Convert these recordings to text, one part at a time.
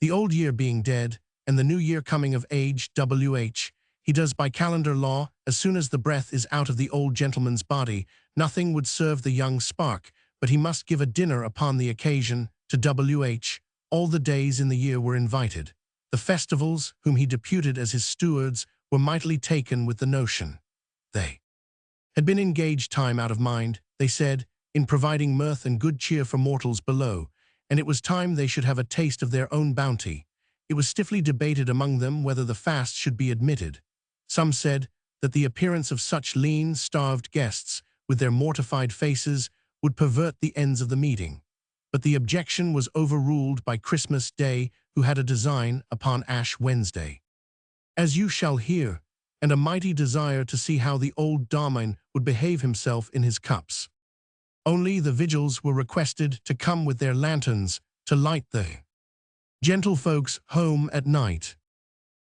The old year being dead, and the new year coming of age, he does by calendar law, as soon as the breath is out of the old gentleman's body, nothing would serve the young spark, but he must give a dinner upon the occasion, to all the days in the year were invited. The festivals, whom he deputed as his stewards, were mightily taken with the notion. They had been engaged time out of mind, they said, in providing mirth and good cheer for mortals below, and it was time they should have a taste of their own bounty. It was stiffly debated among them whether the fast should be admitted. Some said that the appearance of such lean, starved guests, with their mortified faces, would pervert the ends of the meeting. But the objection was overruled by Christmas Day, who had a design upon Ash Wednesday, as you shall hear, and a mighty desire to see how the old Domine would behave himself in his cups. Only the vigils were requested to come with their lanterns to light the gentlefolks home at night.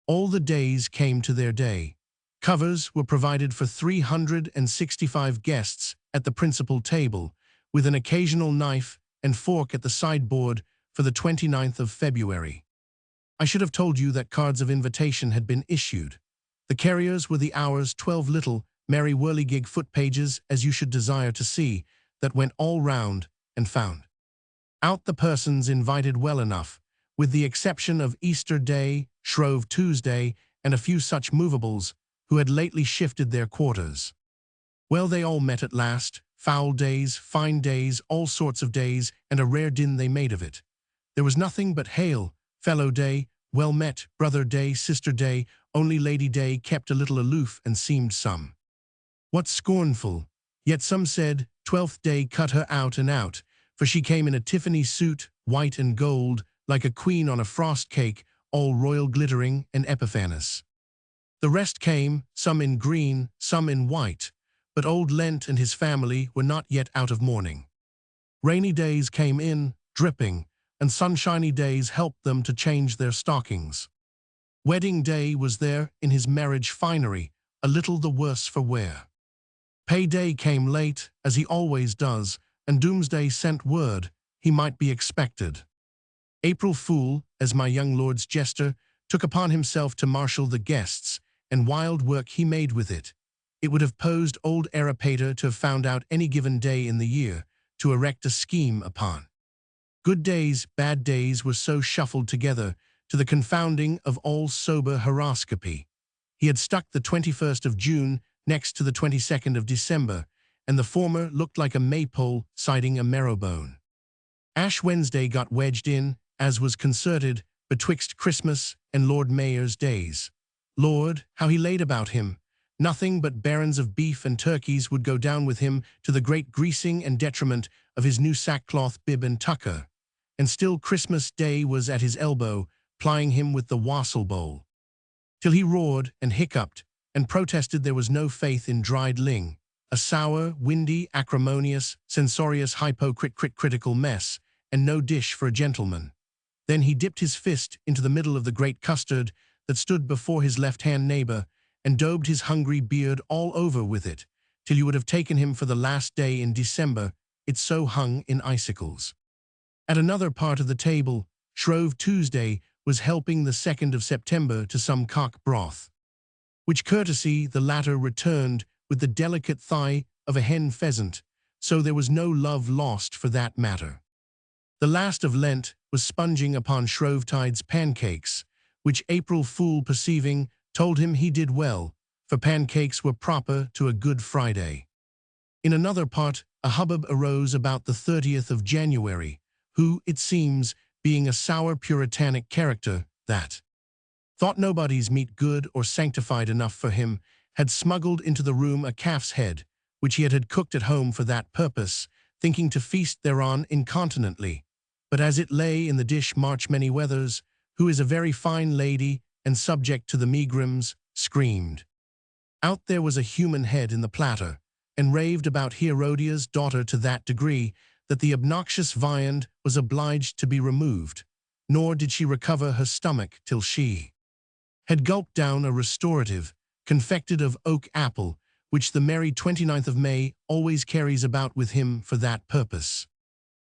All the days came to their day. Covers were provided for 365 guests at the principal table, with an occasional knife and fork at the sideboard for the 29th of February. I should have told you that cards of invitation had been issued. The carriers were the hours 12 little, merry whirligig foot-pages, as you should desire to see, that went all round and found out the persons invited well enough, with the exception of Easter Day, Shrove Tuesday, and a few such movables, who had lately shifted their quarters. Well, they all met at last, foul days, fine days, all sorts of days, and a rare din they made of it. There was nothing but hail, fellow day, well met, brother day, sister day, only Lady Day kept a little aloof and seemed some what scornful. Yet some said, 12th Day cut her out and out, for she came in a Tiffany suit, white and gold, like a queen on a frost cake, all royal glittering and epiphanes. The rest came, some in green, some in white, but old Lent and his family were not yet out of mourning. Rainy days came in, dripping, and sunshiny days helped them to change their stockings. Wedding Day was there in his marriage finery, a little the worse for wear. Payday came late, as he always does, and Doomsday sent word he might be expected. April Fool, as my young lord's jester, took upon himself to marshal the guests, and wild work he made with it. It would have posed old Arapater to have found out any given day in the year, to erect a scheme upon. Good days, bad days were so shuffled together, to the confounding of all sober horoscopy. He had stuck the 21st of June next to the 22nd of December, and the former looked like a maypole siding a marrowbone. Ash Wednesday got wedged in, as was concerted, betwixt Christmas and Lord Mayor's days. Lord, how he laid about him! Nothing but barons of beef and turkeys would go down with him, to the great greasing and detriment of his new sackcloth bib and tucker. And still Christmas Day was at his elbow, plying him with the wassail bowl, till he roared and hiccuped, and protested there was no faith in dried ling, a sour, windy, acrimonious, censorious, hypocritical mess, and no dish for a gentleman. Then he dipped his fist into the middle of the great custard that stood before his left-hand neighbor, and daubed his hungry beard all over with it, till you would have taken him for the last day in December, it so hung in icicles. At another part of the table, Shrove Tuesday was helping the 2nd of September to some cock broth, which courtesy the latter returned with the delicate thigh of a hen pheasant, so there was no love lost for that matter. The last of Lent was sponging upon Shrovetide's pancakes, which April Fool perceiving, told him he did well, for pancakes were proper to a Good Friday. In another part, a hubbub arose about the 30th of January, who, it seems, being a sour puritanic character, that thought nobody's meat good or sanctified enough for him, had smuggled into the room a calf's head, which he had cooked at home for that purpose, thinking to feast thereon incontinently. But as it lay in the dish March Many Weathers, who is a very fine lady and subject to the megrims, screamed. Out there was a human head in the platter, and raved about Herodia's daughter to that degree that the obnoxious viand was obliged to be removed, nor did she recover her stomach till she had gulped down a restorative, confected of oak apple, which the merry 29th of May always carries about with him for that purpose.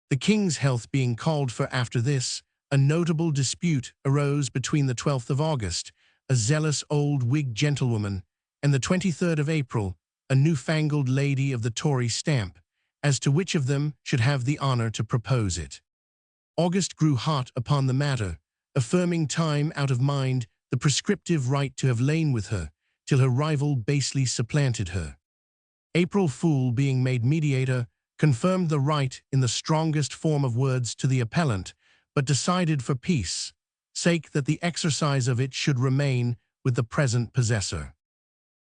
The king's health being called for after this, a notable dispute arose between the 12th of August, a zealous old Whig gentlewoman, and the 23rd of April, a newfangled lady of the Tory stamp, as to which of them should have the honor to propose it. August grew hot upon the matter, affirming time out of mind the prescriptive right to have lain with her, till her rival basely supplanted her. April Fool, being made mediator, confirmed the right in the strongest form of words to the appellant, but decided for peace, sake that the exercise of it should remain with the present possessor.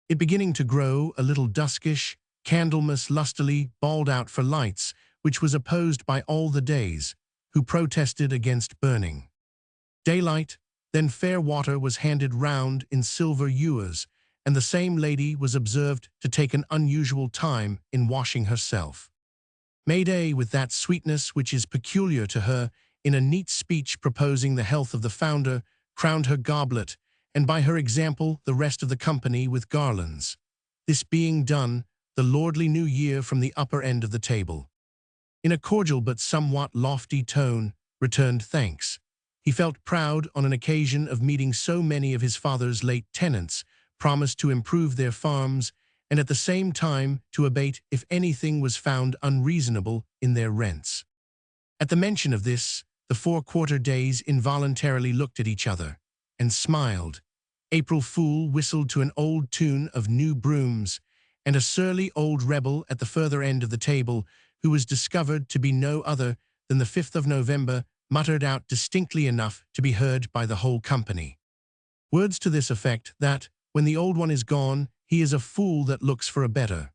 It beginning to grow a little duskish, Candlemas lustily bawled out for lights, which was opposed by all the days, who protested against burning. Daylight, then fair water was handed round in silver ewers, and the same lady was observed to take an unusual time in washing herself. Mayday, with that sweetness which is peculiar to her, in a neat speech proposing the health of the founder, crowned her goblet, and by her example the rest of the company with garlands. This being done, the lordly New Year from the upper end of the table, in a cordial but somewhat lofty tone, returned thanks. He felt proud on an occasion of meeting so many of his father's late tenants, promised to improve their farms, and at the same time to abate if anything was found unreasonable in their rents. At the mention of this, the 4 quarter days involuntarily looked at each other, and smiled. April Fool whistled to an old tune of New Brooms, and a surly old rebel at the further end of the table, who was discovered to be no other than the 5th of November, muttered out distinctly enough to be heard by the whole company words to this effect, that, when the old one is gone, he is a fool that looks for a better.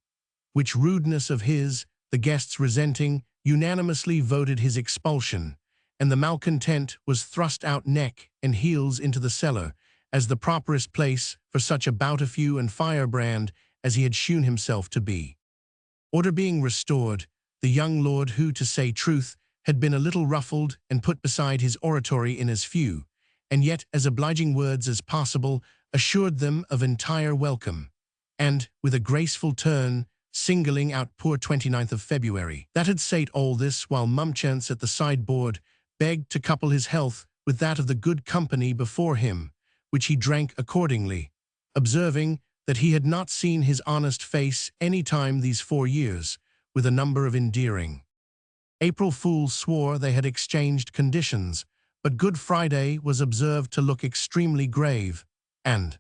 Which rudeness of his, the guests resenting, unanimously voted his expulsion, and the malcontent was thrust out neck and heels into the cellar, as the properest place for such a boutafieux and firebrand as he had shewn himself to be. Order being restored, the young lord, who, to say truth, had been a little ruffled and put beside his oratory in as few, and yet as obliging words as possible, assured them of entire welcome, and, with a graceful turn, singling out poor 29th of February, that had sate all this while Mumchance at the sideboard begged to couple his health with that of the good company before him, which he drank accordingly, observing that he had not seen his honest face any time these 4 years, with a number of endearing. April Fool swore they had exchanged conditions, but Good Friday was observed to look extremely grave, and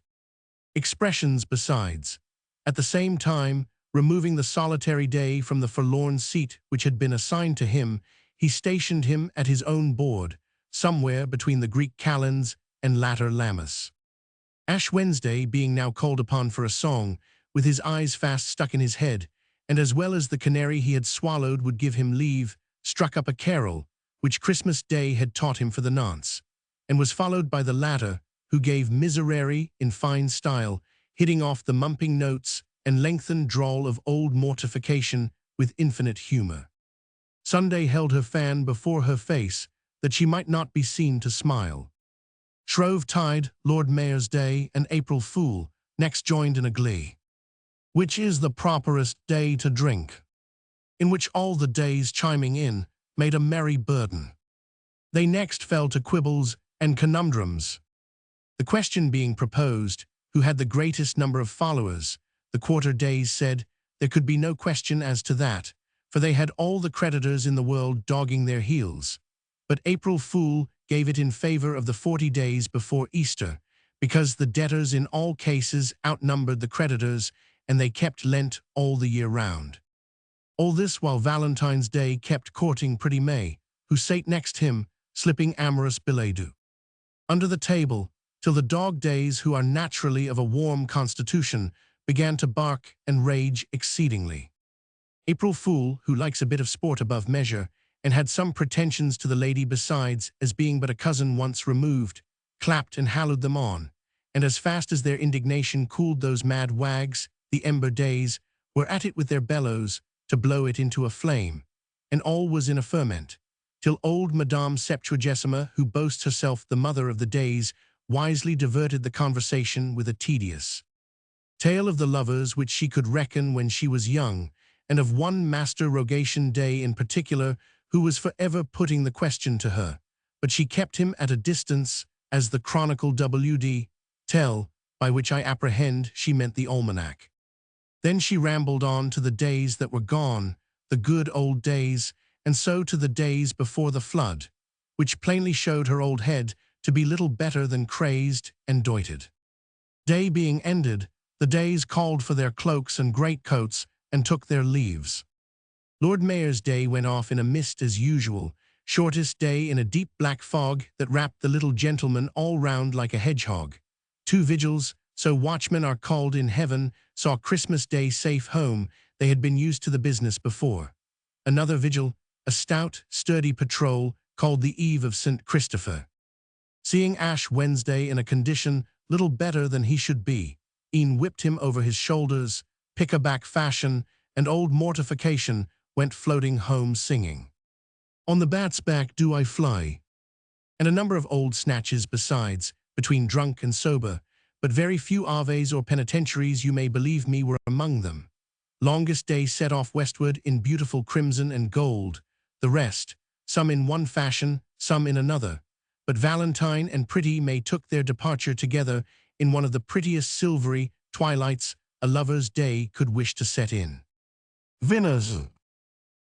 expressions besides. At the same time, removing the solitary day from the forlorn seat which had been assigned to him, he stationed him at his own board, somewhere between the Greek kalends and latter Lammas. Ash Wednesday, being now called upon for a song, with his eyes fast stuck in his head, and as well as the canary he had swallowed would give him leave, struck up a carol, which Christmas Day had taught him for the nonce, and was followed by the latter, who gave Miserere in fine style, hitting off the mumping notes and lengthened drawl of old mortification with infinite humor. Sunday held her fan before her face, that she might not be seen to smile. Shrove Tide, Lord Mayor's Day, and April Fool next joined in a glee. Which is the properest day to drink? In which all the days chiming in made a merry burden. They next fell to quibbles and conundrums. The question being proposed, who had the greatest number of followers, the quarter days said there could be no question as to that, for they had all the creditors in the world dogging their heels. But April Fool gave it in favor of the 40 days before Easter, because the debtors in all cases outnumbered the creditors, and they kept Lent all the year round. All this while Valentine's Day kept courting pretty May, who sate next him, slipping amorous billet doux under the table, till the dog days, who are naturally of a warm constitution, began to bark and rage exceedingly. April Fool, who likes a bit of sport above measure, and had some pretensions to the lady besides, as being but a cousin once removed, clapped and hallowed them on, and as fast as their indignation cooled those mad wags, the Ember Days, were at it with their bellows, to blow it into a flame, and all was in a ferment, till old Madame Septuagesima, who boasts herself the mother of the days, wisely diverted the conversation with a tedious tale of the lovers which she could reckon when she was young, and of one Master Rogation Day in particular, who was for ever putting the question to her, but she kept him at a distance, as the chronicle WD tell, by which I apprehend she meant the almanac. Then she rambled on to the days that were gone, the good old days, and so to the days before the flood, which plainly showed her old head to be little better than crazed and doited. Day being ended, the days called for their cloaks and greatcoats and took their leaves. Lord Mayor's day went off in a mist as usual, shortest day in a deep black fog that wrapped the little gentleman all round like a hedgehog. 2 vigils, so watchmen are called in heaven, saw Christmas Day safe home. They had been used to the business before. Another vigil, a stout, sturdy patrol, called the Eve of St. Christopher. Seeing Ash Wednesday in a condition little better than he should be, e'en whipped him over his shoulders, pick-a-back fashion, and old mortification went floating home singing, "On the bat's back do I fly," and a number of old snatches besides, between drunk and sober, but very few aves or penitentiaries, you may believe me, were among them. Longest Day set off westward in beautiful crimson and gold, the rest, some in one fashion, some in another, but Valentine and Pretty May took their departure together in one of the prettiest silvery twilights a lover's day could wish to set in. Winners.